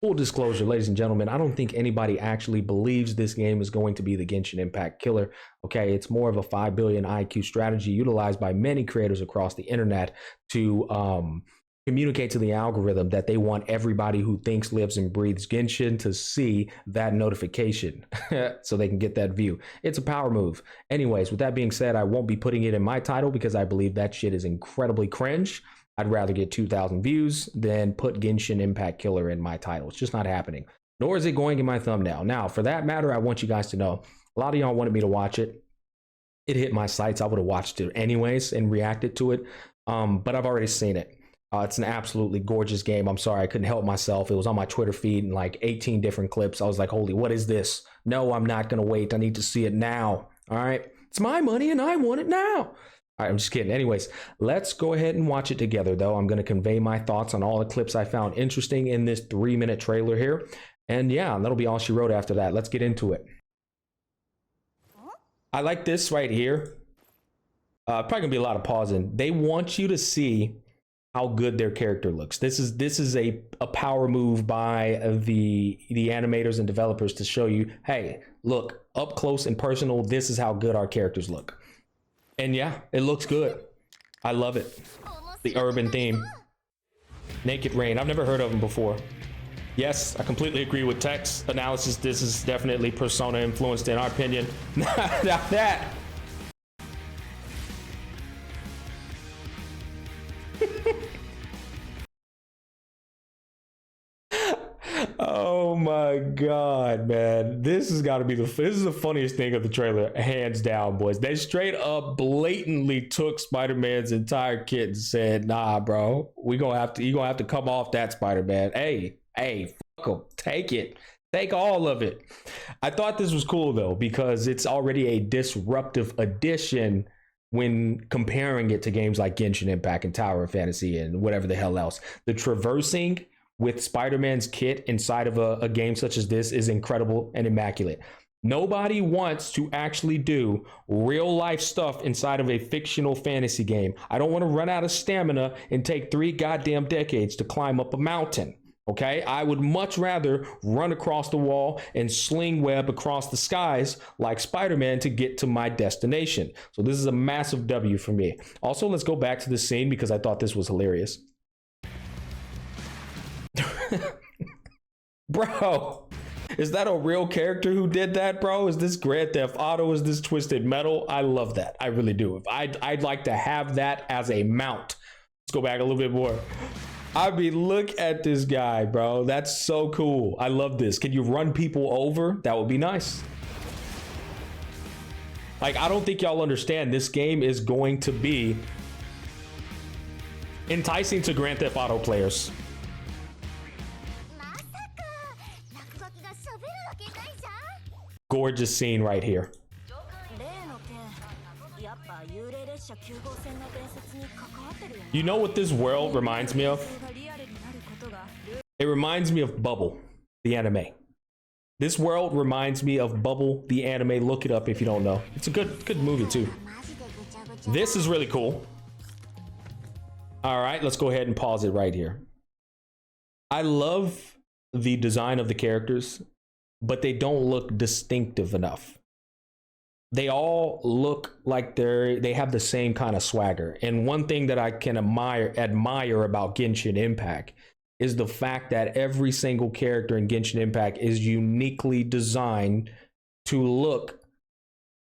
full disclosure, ladies and gentlemen, I don't think anybody actually believes this game is going to be the Genshin Impact killer. Okay, it's more of a 5 billion IQ strategy utilized by many creators across the internet to communicate to the algorithm that they want everybody who thinks, lives, and breathes Genshin to see that notification so they can get that view. It's a power move. Anyways, with that being said, I won't be putting it in my title because I believe that shit is incredibly cringe. I'd rather get 2,000 views than put Genshin Impact Killer in my title. It's just not happening. Nor is it going in my thumbnail. Now, for that matter, I want you guys to know, a lot of y'all wanted me to watch it. It hit my sights. I would have watched it anyways and reacted to it. But I've already seen it. It's an absolutely gorgeous game. I'm sorry, I couldn't help myself. It was on my Twitter feed in like 18 different clips. I was like, holy, what is this? No, I'm not going to wait. I need to see it now. All right. It's my money and I want it now. All right, I'm just kidding. Anyways, let's go ahead and watch it together, though. I'm going to convey my thoughts on all the clips I found interesting in this 3-minute trailer here. And yeah, that'll be all she wrote after that. Let's get into it. I like this right here. Probably going to be a lot of pausing. They want you to see how good their character looks. This is a power move by the animators and developers to show you, hey, look, up close and personal, this is how good our characters look. And yeah, it looks good. I love it. The urban theme. Naked Rain. I've never heard of them before. Yes, I completely agree with text analysis. This is definitely Persona influenced in our opinion. Now that. Oh my god, man, this has got to be this is the funniest thing of the trailer, hands down, boys. They straight up blatantly took Spider-Man's entire kit and said, nah, bro, you're gonna have to come off that Spider-Man. Hey, fuck 'em. Take it, take all of it. I thought this was cool though, because it's already a disruptive addition when comparing it to games like Genshin Impact and Tower of Fantasy and whatever the hell else. The traversing with Spider-Man's kit inside of a game such as this is incredible and immaculate. Nobody wants to actually do real life stuff inside of a fictional fantasy game. I don't want to run out of stamina and take 3 goddamn decades to climb up a mountain. Okay, I would much rather run across the wall and sling web across the skies like Spider-Man to get to my destination. So this is a massive W for me. Also, let's go back to the scene because I thought this was hilarious. Bro, is that a real character who did that, bro? Is this Grand Theft Auto? Is this Twisted Metal? I love that. I really do. I'd like to have that as a mount. Let's go back a little bit more. I mean, look at this guy, bro. That's so cool. I love this. Can you run people over? That would be nice. Like, I don't think y'all understand. This game is going to be enticing to Grand Theft Auto players. Gorgeous scene right here. You know what this world reminds me of? It reminds me of Bubble, the anime. This world reminds me of Bubble, the anime. Look it up if you don't know. It's a good movie too. This is really cool. All right, let's go ahead and pause it right here. I love the design of the characters, but they don't look distinctive enough. They all look like they have the same kind of swagger. And one thing that I can admire about Genshin Impact is the fact that every single character in Genshin Impact is uniquely designed to look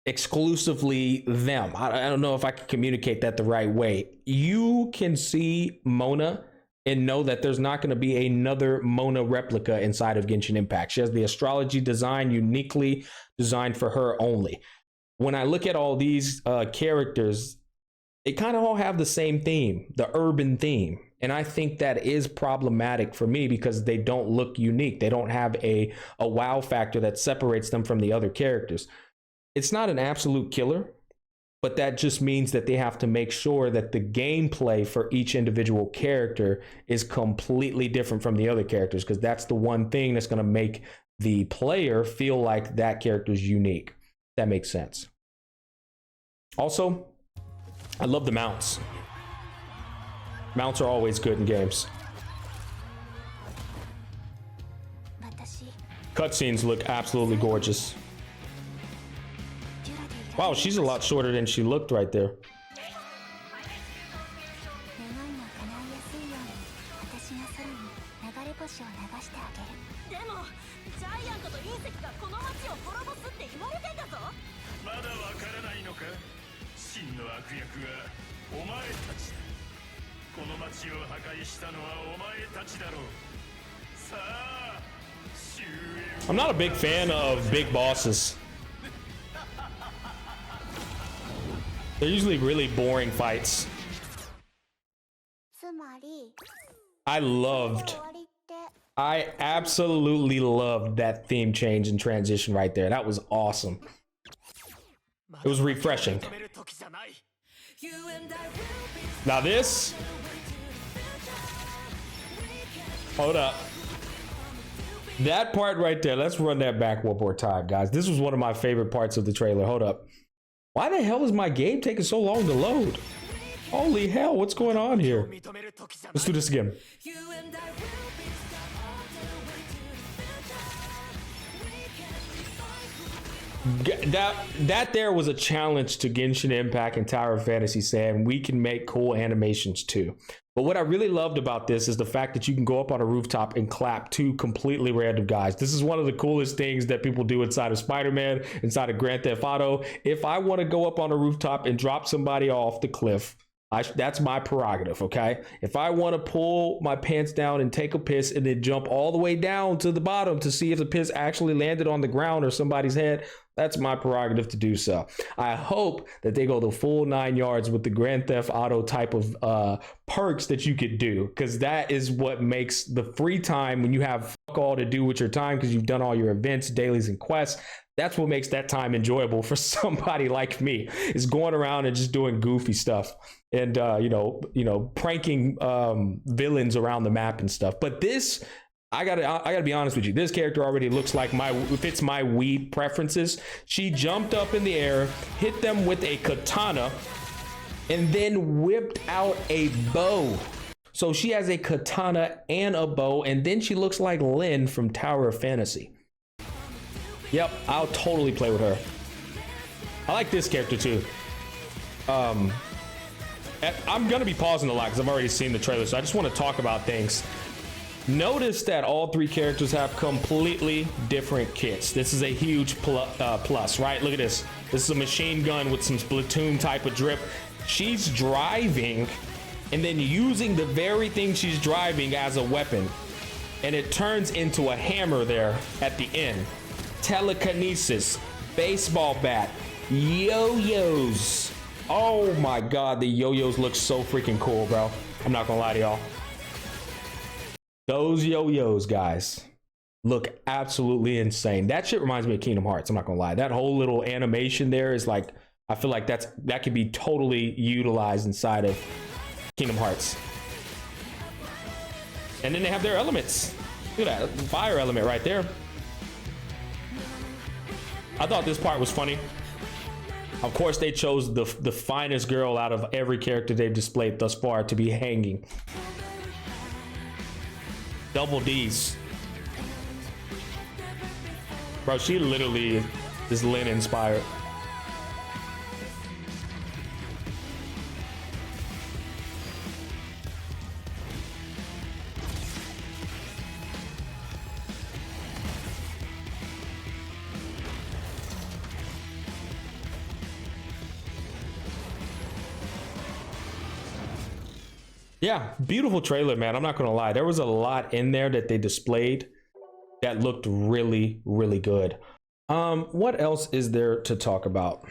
exclusively them. I don't know if I can communicate that the right way. You can see Mona and know that there's not going to be another Mona replica inside of Genshin Impact. She has the astrology design uniquely designed for her only. When I look at all these characters, they kind of all have the same theme, the urban theme. And I think that is problematic for me because they don't look unique. They don't have a wow factor that separates them from the other characters. It's not an absolute killer, but that just means that they have to make sure that the gameplay for each individual character is completely different from the other characters, because that's the one thing that's going to make the player feel like that character is unique. That makes sense. Also, I love the mounts. Mounts are always good in games. Cutscenes look absolutely gorgeous. Wow, she's a lot shorter than she looked right there. I'm not a big fan of big bosses. They're usually really boring fights. I absolutely loved that theme change and transition right there. That was awesome. It was refreshing. Now this, hold up. That part right there, let's run that back one more time, guys. This was one of my favorite parts of the trailer. Hold up. Why the hell is my game taking so long to load? Holy hell, what's going on here? Let's do this again. That there was a challenge to Genshin Impact and Tower of Fantasy saying we can make cool animations too. But what I really loved about this is the fact that you can go up on a rooftop and clap two completely random guys. This is one of the coolest things that people do inside of Spider-Man, inside of Grand Theft Auto. If I want to go up on a rooftop and drop somebody off the cliff, that's my prerogative, okay? If I want to pull my pants down and take a piss and then jump all the way down to the bottom to see if the piss actually landed on the ground or somebody's head, that's my prerogative to do so. I hope that they go the full 9 yards with the Grand Theft Auto type of perks that you could do, because that is what makes the free time when you have fuck all to do with your time because you've done all your events, dailies, and quests. That's what makes that time enjoyable for somebody like me, is going around and just doing goofy stuff and pranking villains around the map and stuff. But this, I gotta be honest with you, this character already looks like fits my Wii preferences. She jumped up in the air, hit them with a katana, and then whipped out a bow. So she has a katana and a bow, and then she looks like Lynn from Tower of Fantasy. Yep, I'll totally play with her. I like this character too. I'm gonna be pausing a lot because I've already seen the trailer, so I just want to talk about things. Notice that all three characters have completely different kits. This is a huge plus, right? Look at this. This is a machine gun with some Splatoon type of drip. She's driving and then using the very thing she's driving as a weapon, and it turns into a hammer there at the end. Telekinesis, baseball bat, yo-yos. Oh my god, the yo-yos look so freaking cool, bro. I'm not gonna lie to y'all. Those yo-yos, guys, look absolutely insane. That shit reminds me of Kingdom Hearts. I'm not gonna lie. That whole little animation there is like, I feel like that could be totally utilized inside of Kingdom Hearts. And then they have their elements. Look at that fire element right there. I thought this part was funny. Of course, they chose the finest girl out of every character they've displayed thus far to be hanging. Double D's. Bro, she literally is Lynn inspired. Yeah, beautiful trailer, man. I'm not gonna lie. There was a lot in there that they displayed that looked really, really good. What else is there to talk about?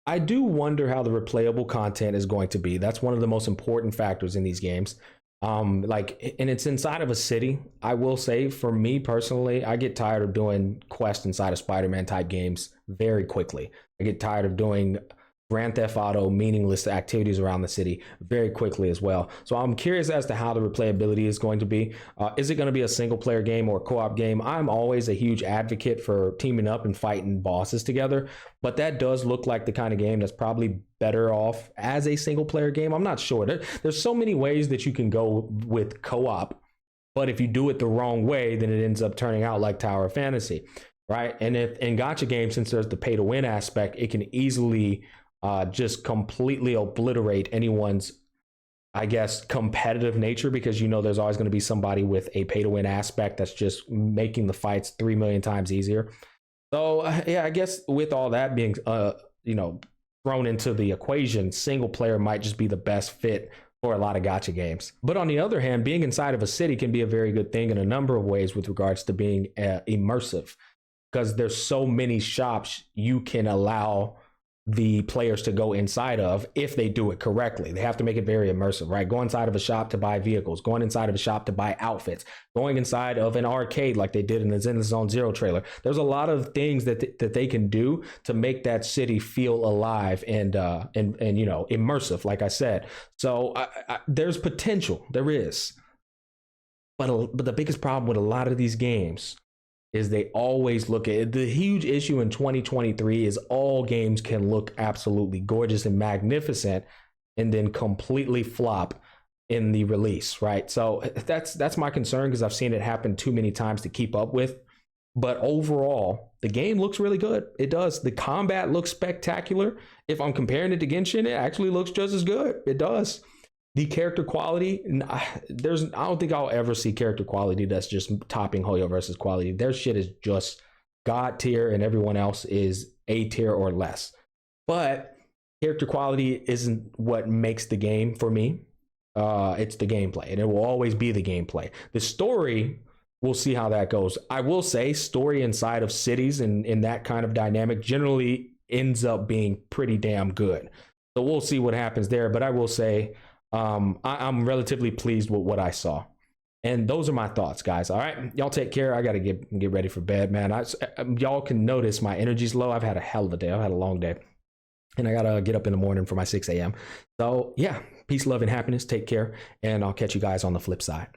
I do wonder how the replayable content is going to be. That's one of the most important factors in these games. And it's inside of a city. I will say, for me personally, I get tired of doing quests inside of Spider-Man type games very quickly. I get tired of doing Grand Theft Auto meaningless activities around the city very quickly as well. So I'm curious as to how the replayability is going to be. Is it going to be a single player game or a co-op game? I'm always a huge advocate for teaming up and fighting bosses together, but that does look like the kind of game that's probably better off as a single player game. I'm not sure. There's so many ways that you can go with co-op But if you do it the wrong way, then it ends up turning out like Tower of Fantasy, right? And if in Gacha games, since there's the pay to win aspect, it can easily just completely obliterate anyone's, I guess, competitive nature, because you know there's always going to be somebody with a pay to win aspect that's just making the fights 3 million times easier. So yeah, I guess with all that being thrown into the equation, single player might just be the best fit for a lot of gacha games. But on the other hand, being inside of a city can be a very good thing in a number of ways with regards to being immersive, because there's so many shops you can allow the players to go inside of if they do it correctly. They have to make it very immersive, right? Go inside of a shop to buy vehicles, going inside of a shop to buy outfits, going inside of an arcade like they did in the Zenless Zone Zero trailer. There's a lot of things that they can do to make that city feel alive and immersive, like I said. So there's potential, there is. But the biggest problem with a lot of these games is they always look at it. The huge issue in 2023 is all games can look absolutely gorgeous and magnificent and then completely flop in the release, right? So that's my concern, because I've seen it happen too many times to keep up with. But overall, the game looks really good. It does. The combat looks spectacular. If I'm comparing it to Genshin, it actually looks just as good. It does. The character quality, I don't think I'll ever see character quality that's just topping Hoyo versus quality. Their shit is just God tier and everyone else is A tier or less. But character quality isn't what makes the game for me. It's the gameplay, and it will always be the gameplay. The story, we'll see how that goes. I will say story inside of cities and in that kind of dynamic generally ends up being pretty damn good. So we'll see what happens there. But I will say, I'm relatively pleased with what I saw. And those are my thoughts, guys. All right, y'all take care. I got to get ready for bed, man. Y'all can notice my energy's low. I've had a hell of a day. I've had a long day. And I got to get up in the morning for my 6 a.m. So yeah, peace, love, and happiness. Take care. And I'll catch you guys on the flip side.